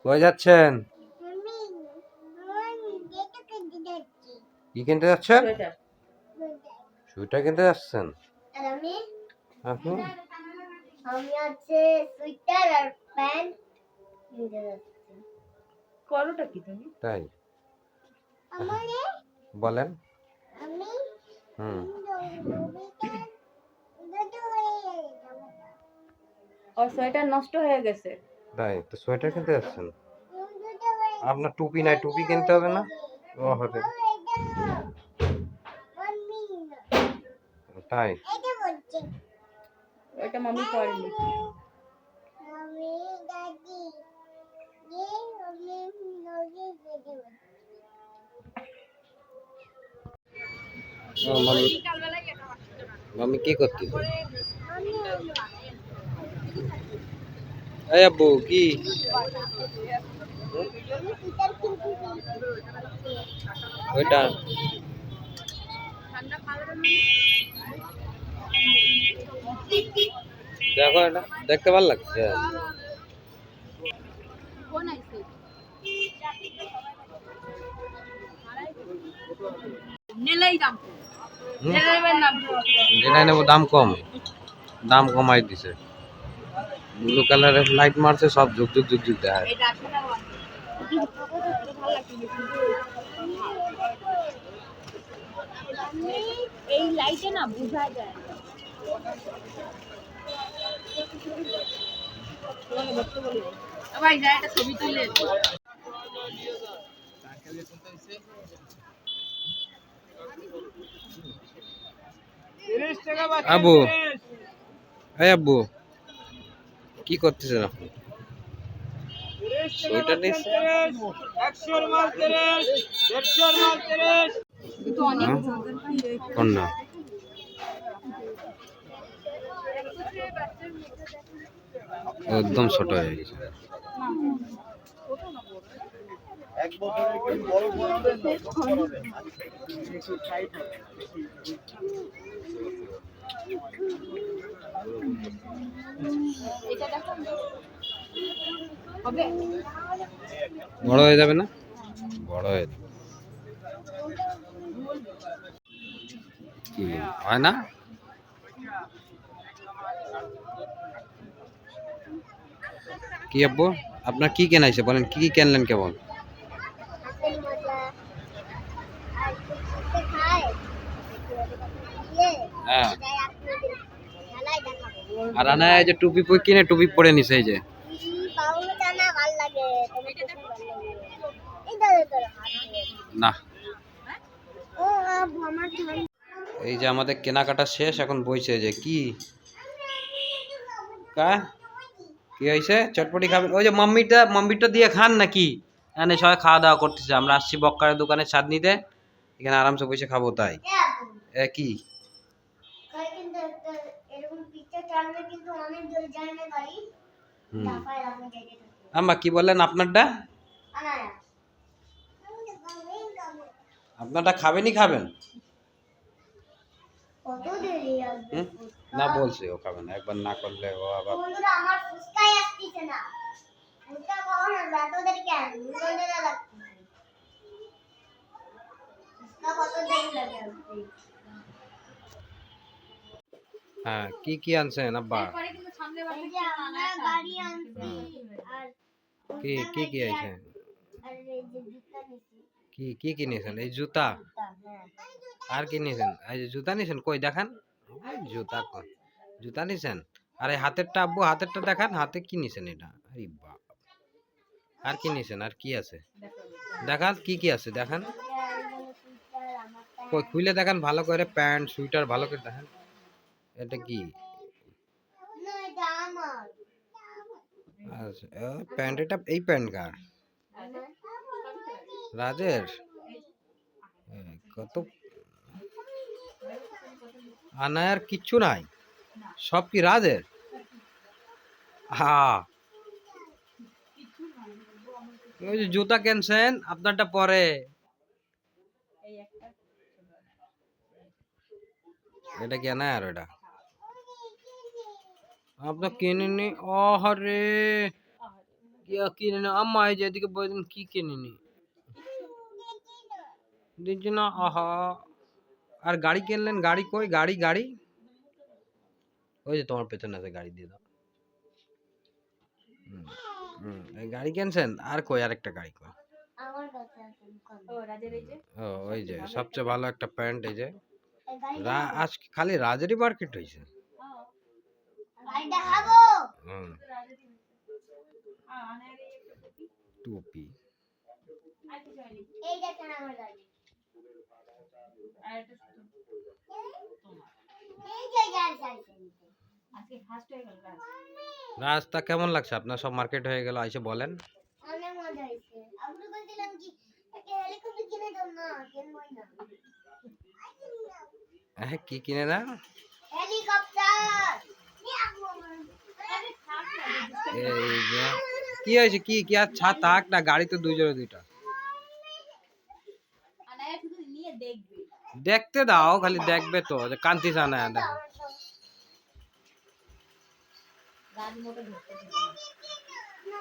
কই যাচ্ছেন? কি কিনতে যাচ্ছেন? সোয়েটার কিনতে যাচ্ছেন? আপনি আমি আছে সুইটার আর প্যান্ট কিনতে যাচ্ছি। করোটা কি তুমি? তাই আমারে বলেন। আমি হুম ওর সোয়েটার নষ্ট হয়ে গেছে। তাই তো সোয়েটার কিনতে যাচ্ছেন? আপনার টুপি নাই, টুপি কিনতে হবে না? ও হবে তাই। ওইটা মামি পরেনি। আমি দাদি আমি ও, মামি মামি কি করতেছে? এই আব্বু কি ওইটা দেখো, এটা দেখতে ভালো লাগছে। নেলেই দাম। হুম? নেলের নাম কি? যেটা নেবো দাম কম, দাম কমাই দিছে। ব্লু কালারের লাইট মারছে, সব ঝুক ঝুক ঝুক ঝুক দেখায়। এটা আসলে ভালো লাগছে কিন্তু এই লাইটে না বোঝা যায় না। ভাই যা একটা ছবি তুলে আব্বু, এই আব্বু কি করতেছেন আপনি? সোয়েটার নিচ্ছে? কিন্তু অনেক কোন না? একদম ছোট হয়ে গেছে। এক বছরের কি বড় বানাবেন না ছোট বানাবেন? এটা দেখো হবে বড় হয়ে যাবে না? বড় হয়ে যাবে। কি হয় না? কি আব্বু, আপনার কি কেনাইছে বলেন, কি কি কিনলেন কেবল? হাতের মজা আর কিছু খায় দিয়ে হ্যাঁ, যাই আপনাদের খেলাই দেখাবো। আর আনা এই যে টুপি পরে কিনে টুপি পরে নিছে এই যে। বাবু জানা ভাল লাগে তোমার খুব ভালো লাগে এই ধরে ধরে হাত ধরে। না, ও আমার ঠান্ডা এই যে আমাদের কেনাকাটা শেষ, এখন বইছে যে কি কা কি হয়েছে, চটপটি খাবেন? ওই যে মাম্মিটা দিয়ে খান নাকি? এখানে সবাই খাওয়া দাওয়া করতেছে, আমরা আসছি বক্কারের দোকানে স্বাদ নিতে, এখানে আরামসে বসে খাবো। তাই কি কিন্তু একটা এরকম পিকচার টানলে কিন্তু অনেক দূরে যায় না গাড়ি লাফায় লাফায় যেতে থাকে আম্মা কি বললেন আপনারটা? আনায়া আপনারটা খাবেনই খাবেন? কত দেরি আসবে হুম? না বলছে ও খাবে না, একবার না করলে ও আবার। বন্ধুরা আমার ফুসকাই আসতেছে না ফুসকা কখন আসবে এত দেরি কেন 2 ঘন্টা লাগছে ফুসকা কত দেরি লাগে আসতে হ্যাঁ, কি কি আনছেন আব্বা? পরে কিন্তু সামনে এই যে আমরা গাড়ি আনছি আর কি কি কি আছে? আর এই যে জুতা নিছি কি কি কিনেছেন? এই জুতা? হ্যাঁ আর কি নিয়েছেন? এই যে জুতা নিয়েছেন, কই দেখান। ওই জুতা কই? জুতা নিয়েছেন? আর এই হাতেরটা আব্বু, হাতেরটা দেখান, হাতে কি নিয়েছেন এটা? আরে বাপ! আর কি নিয়েছেন? আর কি আছে? দেখান কি কি আছে দেখান। কই খুলে দেখান ভালো করে, প্যান্ট সুইটার ভালো করে দেখান। এটা কি? না এটা আমার আচ্ছা, প্যান্ট, এটা এই প্যান্ট কার? রাজের? কত আনায়ার কিচ্ছু নাই, সব কি রাজের? হ্যাঁ, ওই যে জুতা কিনছেন আপনারটা পরে, এটা কি আনায়ার? ওটা আপনার কিনেনি? আরে কিনে নে আম্মা, এই যে এদিকে বলেন কি কিনে নি দিচ্ছি না, আহা। আর গাড়ি কিনলেন, গাড়ি কই, গাড়ি গাড়ি ওই যে তোমার পেছনে আছে, গাড়ি দিয়ে দাও। এই গাড়ি কিনছেন, আর কই আরেকটা গাড়ি কই? আমার কাছে আছে ও রাজের এই যে ও ওই যে সবচেয়ে ভালো একটা প্যান্ট, এই যে এই গাড়িটা আজ খালি রাজেরই মার্কেট হয়েছে। গাড়িটা খাবো। হুম, রাজেরই আনার এই একটা টুপি টুপি। আর কিছু হয়নি এই দেখেন আমার গাড়ি। আর একটা তোমার এই যে গাড়ি চাইছে আজকে ফার্স্ট হয়ে গেল রাজ রাস্তা কেমন লাগছে আপনার? সব মার্কেট হয়ে গেল, আইসে বলেন। অনেক মজা হয়েছে। আপনি বলছিলাম কি একটা হেলিকপ্টার কিনে দাও না, কিনবই না। হ্যাঁ, কি কিনে না? হেলিকপ্টার নিয়ে আসবো আমার। আরে থাক না এই যে কি হয়েছে, কি কি আর থাক না, গাড়ি তো দুইজনে দুইটা। আনায়া শুধু নিয়ে দেখবে দেখতে দাও, খালি দেখবে তো, যে কান্তি জানা দেখো। রাজ মোটে ধরতে দিবে না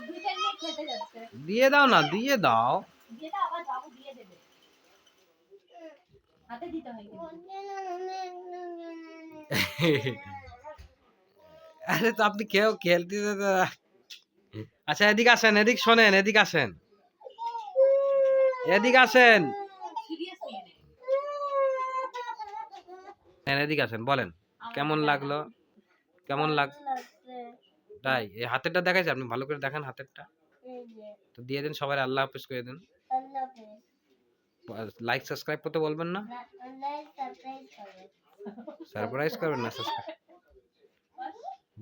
দুইটা নিয়ে খেতে যাচ্ছে দিয়ে দাও না, দিয়ে দাও। যেটা আবার বাবু দিয়ে দেবে হাতে দিতে হয় কিন্তু আরে তো আপনি কেউ খেলতে আচ্ছা, এদিকে আসেন, এদিক শোনেন, এদিক আসেন, এদিক আসেন, সিরিয়াস নিয়ে নে এদিক আসেন, বলেন কেমন লাগলো, কেমন লাগ তাই? এই হাতেরটা দেখাইছে, আপনি ভালো করে দেখেন হাতেরটা, এই যে তো দিয়ে দেন সবাই, আল্লাহ হাফেজ করে দেন। আল্লাহ হাফেজ। লাইক সাবস্ক্রাইব করতে বলবেন না, অনলাইন সারপ্রাইজ করবে। সারপ্রাইজ করবেন না, সাবস্ক্রাইব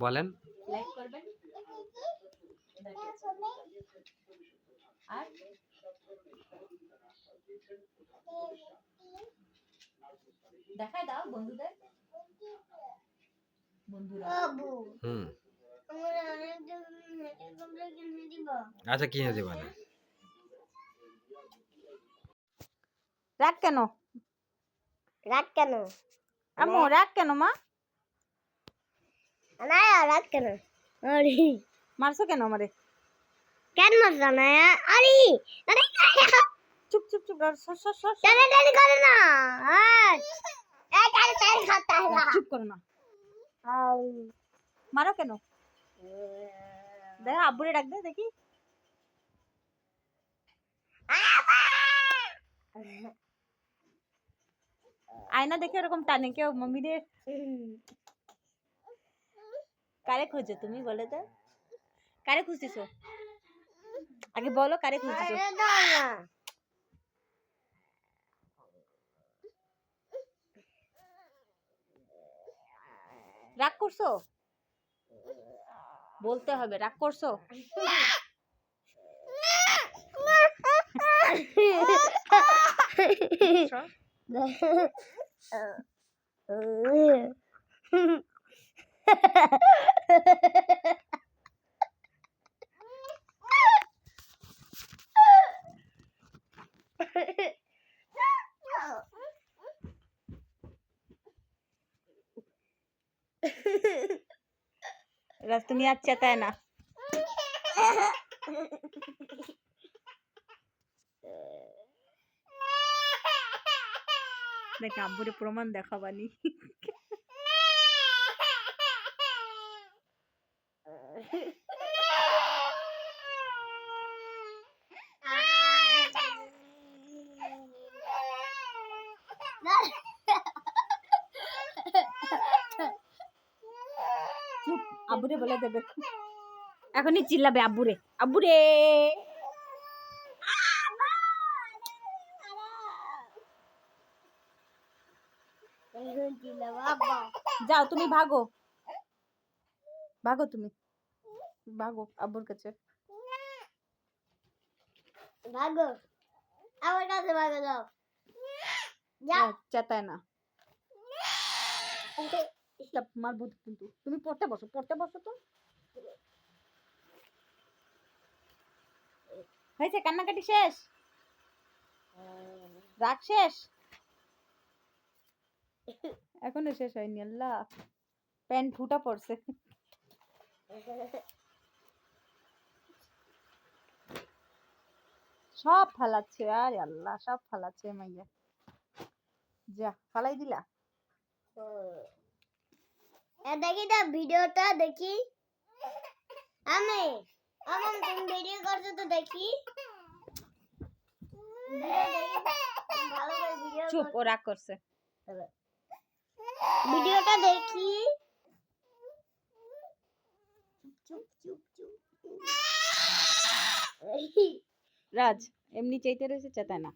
বলেন। লাইক করবেন আর দেখাই দাও বন্ধুদের বন্ধুরা বাবু হুম, আমার অনেকজন হেলিকপ্টার কিনে দিব। আচ্ছা কিনে দেবেন। রাগ কেন? রাত কেন? আম্মু রাগ কেন মা? না রাত কেন? আরে মারছো কেন আমারে? কেন মারছ না? আরে আরে চুপ চুপ চুপ সর সর সর টানে টানে করে না। এই টানে টানে খাতা না। চুপ করো না। মারো কেন? দেখো আব্বুরে ডাক দে দেখি। আয়না দেখে এরকম টানে কেউ মাম্মি রে? কারে খোঁজো তুমি বলে তো? কারে খুঁজতেছো? আগে বলো কারে খুঁজতেছো? আরে দাও না। রাগ করছো? বলতে হবে রাগ করছো? রাজ তুমি আর চেতায় না। দেখ আব্বুরে প্রমাণ দেখাবানি। চুপ, আব্বুরে বলে দেবে এখনই চিল্লাবে আব্বুরে আব্বুরে। যাও তুমি ভাগো ভাগো তুমি ভাগো আব্বুর কাছে। ভাগো আমার কাছে ভাগো যাও। যাও চেতায় না মারবো কিন্তু। তুমি পড়তে বসো তো। হয়েছে কান্নাকাটি শেষ? রাগ শেষ? এখনো শেষ হয়নি। আল্লাহ প্যান্ট ফুটা পড়ছে। সব ফালাচ্ছে, আরে আল্লাহ সব ফালাচ্ছে মাইয়া। যা ফালাই দিলা। দেখি তা ভিডিওটা দেখি। আমি আমার তুমি ভিডিও করছো তো দেখি। ভালো করে ভিডিও চুপ, ও রাগ করছে। ভিডিওটা দেখি। চুপ চুপ চুপ চুপ। রাজ এমনি চাইতে রয়েছে চেতায় না।